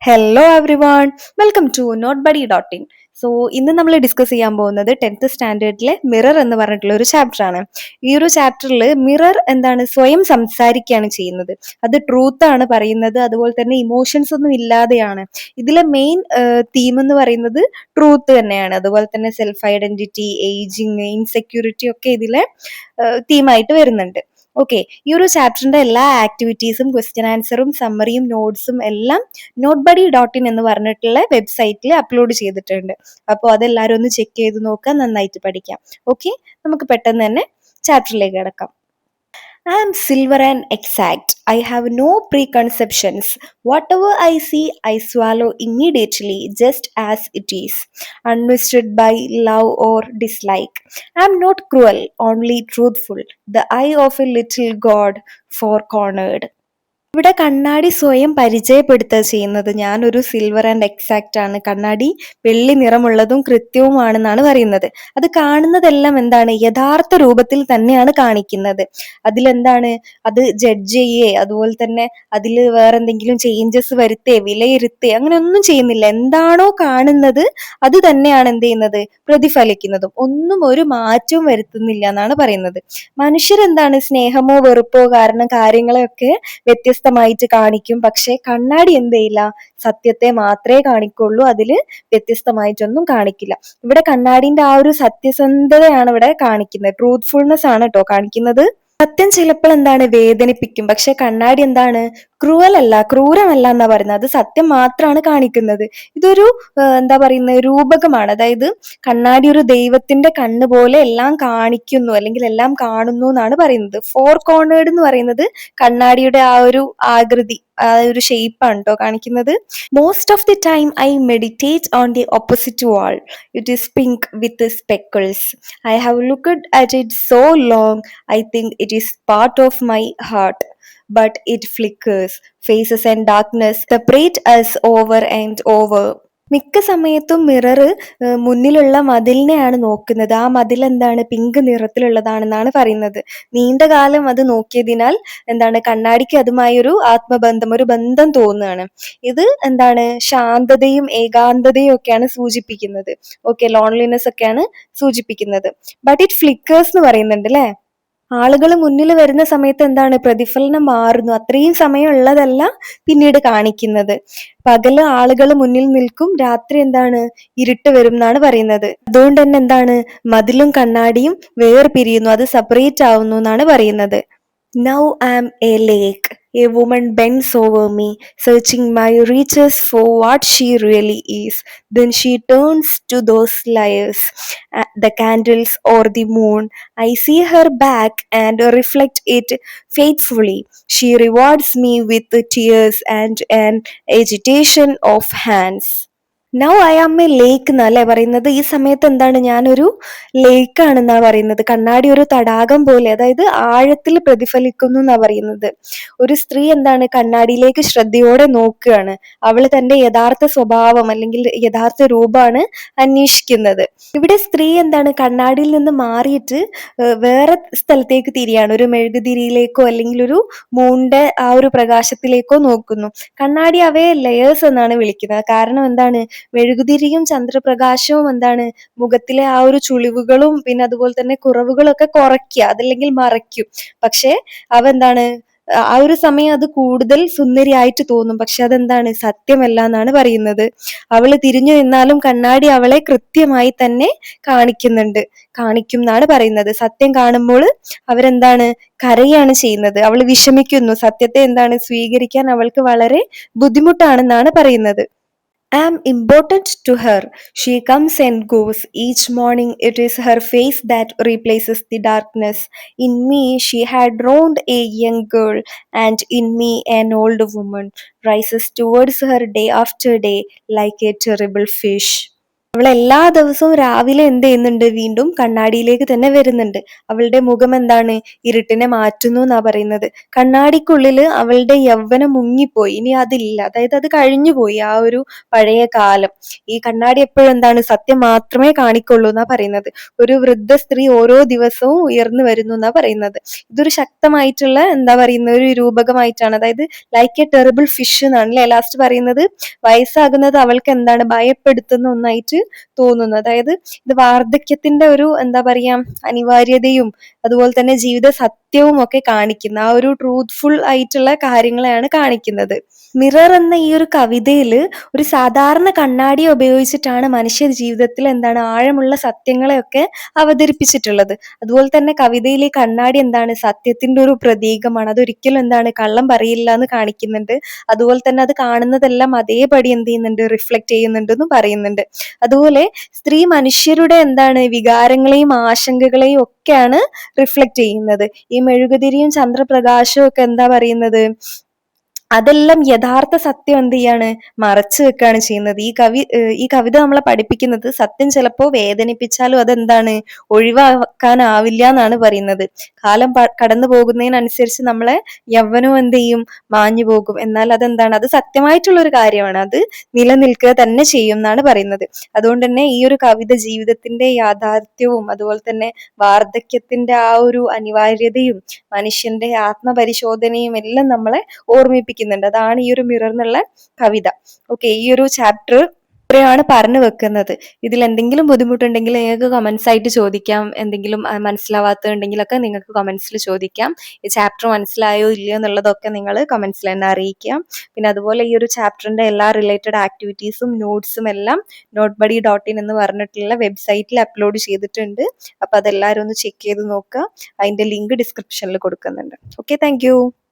Hello everyone, welcome to note buddy dot in. So ഇന്ന് നമ്മൾ discuss ചെയ്യാൻ പോകുന്നത് 10th സ്റ്റാൻഡേർഡിലെ മിറർ എന്ന് പറഞ്ഞിട്ടുള്ള ഒരു ചാപ്റ്റർ ആണ്. ഈ ഒരു ചാപ്റ്ററിൽ മിറർ എന്താണ് സ്വയം സംസാരിക്കുകയാണ് ചെയ്യുന്നത്. അത് ട്രൂത്ത് ആണ് പറയുന്നത്, അതുപോലെ തന്നെ ഇമോഷൻസ് ഒന്നും ഇല്ലാതെയാണ്. ഇതിലെ മെയിൻ തീം എന്ന് പറയുന്നത് ട്രൂത്ത് തന്നെയാണ്. അതുപോലെ തന്നെ സെൽഫ് ഐഡന്റിറ്റി, ഏജിങ്, ഇൻസെക്യൂരിറ്റി ഒക്കെ ഇതിലെ തീമായിട്ട് വരുന്നുണ്ട്. ഓക്കെ, ഈ ഒരു ചാപ്റ്ററിന്റെ എല്ലാ ആക്ടിവിറ്റീസും ക്വസ്റ്റ്യൻ ആൻസറും സമ്മറിയും നോട്ട്സും എല്ലാം നോട്ട് ബഡി ഡോട്ട് ഇൻ എന്ന് പറഞ്ഞിട്ടുള്ള വെബ്സൈറ്റിൽ അപ്ലോഡ് ചെയ്തിട്ടുണ്ട്. അപ്പോൾ അതെല്ലാവരും ഒന്ന് ചെക്ക് ചെയ്ത് നോക്കുക, നന്നായിട്ട് പഠിക്കാം. ഓക്കെ, നമുക്ക് പെട്ടെന്ന് തന്നെ ചാപ്റ്ററിലേക്ക് കിടക്കാം. I am silver and exact. I have no preconceptions. Whatever I see, I swallow immediately, just as it is, unmisted by love or dislike. I am not cruel, only truthful. The eye of a little god, four cornered. ഇവിടെ കണ്ണാടി സ്വയം പരിചയപ്പെടുത്തുക ചെയ്യുന്നത്, ഞാനൊരു silver and exact ആണ്, കണ്ണാടി വെള്ളി നിറമുള്ളതും കൃത്യവുമാണെന്നാണ് പറയുന്നത്. അത് കാണുന്നതെല്ലാം എന്താണ്, യഥാർത്ഥ രൂപത്തിൽ തന്നെയാണ് കാണിക്കുന്നത്. അതിലെന്താണ്, അത് ജഡ്ജ് ചെയ്യേ അതുപോലെ തന്നെ അതിൽ വേറെ എന്തെങ്കിലും ചേഞ്ചസ് വരുത്തേ വിലയിരുത്തേ അങ്ങനെ ഒന്നും ചെയ്യുന്നില്ല. എന്താണോ കാണുന്നത് അത് തന്നെയാണ് എന്ത് ചെയ്യുന്നത്, പ്രതിഫലിക്കുന്നതും. ഒന്നും ഒരു മാറ്റവും വരുത്തുന്നില്ല എന്നാണ് പറയുന്നത്. മനുഷ്യരെന്താണ്, സ്നേഹമോ വെറുപ്പോ കാരണം കാര്യങ്ങളെയൊക്കെ വ്യത്യസ്തമായിട്ട് കാണിക്കും. പക്ഷെ കണ്ണാടി എന്ത് ചെയ്യില്ല, സത്യത്തെ മാത്രമേ കാണിക്കുള്ളൂ, അതില് വ്യത്യസ്തമായിട്ടൊന്നും കാണിക്കില്ല. ഇവിടെ കണ്ണാടിന്റെ ആ ഒരു സത്യസന്ധതയാണ് ഇവിടെ കാണിക്കുന്നത്. ട്രൂത്ത്ഫുൾനെസ് ആണ് കേട്ടോ കാണിക്കുന്നത്. സത്യം ചിലപ്പോൾ എന്താണ് വേദനിപ്പിക്കും, പക്ഷെ കണ്ണാടി എന്താണ്, ക്രൂവൽ അല്ല, ക്രൂരമല്ല എന്നാ പറയുന്നത്. അത് സത്യം മാത്രമാണ് കാണിക്കുന്നത്. ഇതൊരു എന്താ പറയുന്നത്, രൂപകമാണ്. അതായത് കണ്ണാടി ഒരു ദൈവത്തിന്റെ കണ്ണ് പോലെ എല്ലാം കാണിക്കുന്നു അല്ലെങ്കിൽ എല്ലാം കാണുന്നു എന്നാണ് പറയുന്നത്. ഫോർ കോർണേഡ് എന്ന് പറയുന്നത് കണ്ണാടിയുടെ ആ ഒരു ആകൃതി, ആ ഒരു ഷേപ്പാണ് കേട്ടോ കാണിക്കുന്നത്. Most of the time I meditate on the opposite wall. It is pink with speckles. I have looked at it so long. I think it is part of my heart, but it flickers. Faces and darkness separate us over and over. മിക്ക സമയത്തും mirror മുന്നിലുള്ള മതിലിനെയാണ് നോക്കുന്നത്. ആ മതിൽ എന്താണ്, pink നിറത്തിലുള്ളതാണെന്നാണ് പറയുന്നത്. നീണ്ട കാലം അത് നോക്കിയതിനാൽ എന്താണ്, കണ്ണാടിക്ക് അതുമായി ഒരു ആത്മബന്ധം, ഒരു ബന്ധം തോന്നുകയാണ്. ഇത് എന്താണ്, ശാന്തതയും ഏകാന്തതയും ഒക്കെയാണ് സൂചിപ്പിക്കുന്നത്. ഓക്കെ, ലോൺലിനെസ് ഒക്കെയാണ് സൂചിപ്പിക്കുന്നത്. ബട്ട് ഇറ്റ് ഫ്ലിക്കേഴ്സ് എന്ന് പറയുന്നുണ്ട് അല്ലേ. ആളുകൾ മുന്നിൽ വരുന്ന സമയത്ത് എന്താണ്, പ്രതിഫലനം മാറുന്നു. അത്രയും സമയം ഉള്ളതല്ല പിന്നീട് കാണിക്കുന്നത്. പകല് ആളുകൾ മുന്നിൽ നിൽക്കും, രാത്രി എന്താണ്, ഇരുട്ട് വരും എന്നാണ് പറയുന്നത്. അതുകൊണ്ട് തന്നെ എന്താണ്, മതിലും കണ്ണാടിയും വേർപിരിയുന്നു, അത് സെപ്പറേറ്റ് ആവുന്നു എന്നാണ് പറയുന്നത്. Now I am a lake. A woman bends over me, searching my reaches for what she really is. Then she turns to those liars, the candles or the moon. I see her back and reflect it faithfully. She rewards me with tears and an agitation of hands. Now I am a lake എന്നല്ലേ പറയുന്നത്. ഈ സമയത്ത് എന്താണ്, ഞാനൊരു ലേക്ക് ആണെന്നാ പറയുന്നത്. കണ്ണാടി ഒരു തടാകം പോലെ, അതായത് ആഴത്തിൽ പ്രതിഫലിക്കുന്നു എന്നാ പറയുന്നത്. ഒരു സ്ത്രീ എന്താണ്, കണ്ണാടിയിലേക്ക് ശ്രദ്ധയോടെ നോക്കുകയാണ്. അവൾ തന്റെ യഥാർത്ഥ സ്വഭാവം അല്ലെങ്കിൽ യഥാർത്ഥ രൂപമാണ് അന്വേഷിക്കുന്നത്. ഇവിടെ സ്ത്രീ എന്താണ്, കണ്ണാടിയിൽ നിന്ന് മാറിയിട്ട് വേറെ സ്ഥലത്തേക്ക് തിരിയാണ്. ഒരു മെഴുകുതിരിയിലേക്കോ അല്ലെങ്കിൽ ഒരു മൂണിന്റെ ആ ഒരു പ്രകാശത്തിലേക്കോ നോക്കുന്നു. കണ്ണാടി അവയെ ലെയേഴ്സ് എന്നാണ് വിളിക്കുന്നത്. കാരണം എന്താണ്, മെഴുകുതിരിയും ചന്ദ്രപ്രകാശവും എന്താണ്, മുഖത്തിലെ ആ ഒരു ചുളിവുകളും പിന്നെ അതുപോലെ തന്നെ കുറവുകളൊക്കെ കുറയ്ക്കുക, അതല്ലെങ്കിൽ മറയ്ക്കും. പക്ഷെ അവ എന്താണ്, ആ ഒരു സമയം അത് കൂടുതൽ സുന്ദരിയായിട്ട് തോന്നും, പക്ഷെ അതെന്താണ്, സത്യമല്ല എന്നാണ് പറയുന്നത്. അവള് തിരിഞ്ഞു നിന്നാലും കണ്ണാടി അവളെ കൃത്യമായി തന്നെ കാണിക്കും എന്നാണ് പറയുന്നത്. സത്യം കാണുമ്പോൾ അവരെന്താണ്, കരയാണ് ചെയ്യുന്നത്. അവൾ വിഷമിക്കുന്നു. സത്യത്തെ എന്താണ്, സ്വീകരിക്കാൻ അവൾക്ക് വളരെ ബുദ്ധിമുട്ടാണെന്നാണ് പറയുന്നത്. I am important to her. She comes and goes. Each morning it is her face that replaces the darkness. In me she had drowned a young girl, and in me an old woman rises towards her day after day like a terrible fish. അവൾ എല്ലാ ദിവസവും രാവിലെ എന്ത് ചെയ്യുന്നുണ്ട്? വീണ്ടും കണ്ണാടിയിലേക്ക് തന്നെ വരുന്നുണ്ട്. അവളുടെ മുഖം എന്താണ്? ഇരുട്ടിനെ മാറ്റുന്നു എന്നാ പറയുന്നത്. കണ്ണാടിക്കുള്ളില് അവളുടെ യൗവനം മുങ്ങിപ്പോയി. ഇനി അതില്ല. അതായത് അത് കഴിഞ്ഞു പോയി ആ ഒരു പഴയ കാലം. ഈ കണ്ണാടി എപ്പോഴും എന്താണ്? സത്യം മാത്രമേ കാണിക്കുള്ളൂ എന്നാ പറയുന്നത്. ഒരു വൃദ്ധ സ്ത്രീ ഓരോ ദിവസവും ഉയർന്നു വരുന്നു എന്നാ പറയുന്നത്. ഇതൊരു ശക്തമായിട്ടുള്ള എന്താ പറയുന്ന ഒരു രൂപകമായിട്ടാണ്. അതായത് ലൈക്ക് എ ടെറിബിൾ ഫിഷ് എന്നാണ് അല്ലെ ലാസ്റ്റ് പറയുന്നത്. വയസ്സാകുന്നത് അവൾക്ക് എന്താണ്? ഭയപ്പെടുത്തുന്ന ഒന്നായിട്ട് തോന്നുന്നു. അതായത് ഇത് വാർദ്ധക്യത്തിന്റെ ഒരു എന്താ പറയാ അനിവാര്യതയും അതുപോലെ തന്നെ ജീവിത സത്യവും ഒക്കെ കാണിക്കുന്ന ആ ഒരു ട്രൂത്ത്ഫുൾ ആയിട്ടുള്ള കാര്യങ്ങളെയാണ് കാണിക്കുന്നത്. മിറർ എന്ന ഈ ഒരു കവിതയില് ഒരു സാധാരണ കണ്ണാടിയെ ഉപയോഗിച്ചിട്ടാണ് മനുഷ്യ ജീവിതത്തിൽ എന്താണ് ആഴമുള്ള സത്യങ്ങളെയൊക്കെ അവതരിപ്പിച്ചിട്ടുള്ളത്. അതുപോലെ തന്നെ കവിതയിൽ ഈ കണ്ണാടി എന്താണ്? സത്യത്തിന്റെ ഒരു പ്രതീകമാണ്. അതൊരിക്കലും എന്താണ്? കള്ളം പറയില്ല എന്ന് കാണിക്കുന്നുണ്ട്. അതുപോലെ തന്നെ അത് കാണുന്നതെല്ലാം അതേപടി എന്ത് ചെയ്യുന്നുണ്ട്? റിഫ്ലക്ട് ചെയ്യുന്നുണ്ട് എന്ന് പറയുന്നുണ്ട്. അതുപോലെ സ്ത്രീ മനുഷ്യരുടെ എന്താണ്? വികാരങ്ങളെയും ആശങ്കകളെയും ഒക്കെയാണ് റിഫ്ലക്ട് ചെയ്യുന്നത്. ഈ മെഴുകുതിരിയും ചന്ദ്രപ്രകാശവും ഒക്കെ എന്താ പറയുന്നത്? അതെല്ലാം യഥാർത്ഥ സത്യം എന്ത് ചെയ്യാണ്? മറച്ചു വെക്കുകയാണ് ചെയ്യുന്നത്. ഈ കവിത നമ്മളെ പഠിപ്പിക്കുന്നത് സത്യം ചിലപ്പോ വേദനിപ്പിച്ചാലും അതെന്താണ്? ഒഴിവാക്കാനാവില്ല എന്നാണ് പറയുന്നത്. കാലം കടന്നു പോകുന്നതിനനുസരിച്ച് നമ്മളെ യൗവനവും എന്ത് ചെയ്യും? മാഞ്ഞു പോകും. എന്നാൽ അതെന്താണ്? അത് സത്യമായിട്ടുള്ള ഒരു കാര്യമാണ്. അത് നിലനിൽക്കുക തന്നെ ചെയ്യും എന്നാണ് പറയുന്നത്. അതുകൊണ്ട് തന്നെ ഈ ഒരു കവിത ജീവിതത്തിന്റെ യാഥാർത്ഥ്യവും അതുപോലെ തന്നെ വാർദ്ധക്യത്തിന്റെ ആ ഒരു അനിവാര്യതയും മനുഷ്യന്റെ ആത്മപരിശോധനയും എല്ലാം നമ്മളെ ഓർമ്മിപ്പിക്കുന്നുണ്ട്. അതാണ് ഈ ഒരു മിറർ എന്നുള്ള കവിത. ഓക്കെ, ഈ ഒരു ചാപ്റ്റർ ഇത്രയാണ് പറഞ്ഞു വെക്കുന്നത്. ഇതിൽ എന്തെങ്കിലും ബുദ്ധിമുട്ടുണ്ടെങ്കിൽ നിങ്ങൾക്ക് കമന്റ്സ് ആയിട്ട് ചോദിക്കാം. എന്തെങ്കിലും മനസ്സിലാവാത്തതുണ്ടെങ്കിലൊക്കെ നിങ്ങൾക്ക് കമന്റ്സിൽ ചോദിക്കാം. ഈ ചാപ്റ്റർ മനസ്സിലായോ ഇല്ലയോ എന്നുള്ളതൊക്കെ നിങ്ങൾ കമന്റ്സിൽ തന്നെ അറിയിക്കാം. പിന്നെ അതുപോലെ ഈ ഒരു ചാപ്റ്ററിന്റെ എല്ലാ റിലേറ്റഡ് ആക്ടിവിറ്റീസും നോട്ട്സും എല്ലാം notebuddy.in എന്ന് പറഞ്ഞിട്ടുള്ള വെബ്സൈറ്റിൽ അപ്ലോഡ് ചെയ്തിട്ടുണ്ട്. അപ്പൊ അതെല്ലാവരും ഒന്ന് ചെക്ക് ചെയ്ത് നോക്കുക. അതിന്റെ ലിങ്ക് ഡിസ്ക്രിപ്ഷനിൽ കൊടുക്കുന്നുണ്ട്. Okay, thank you.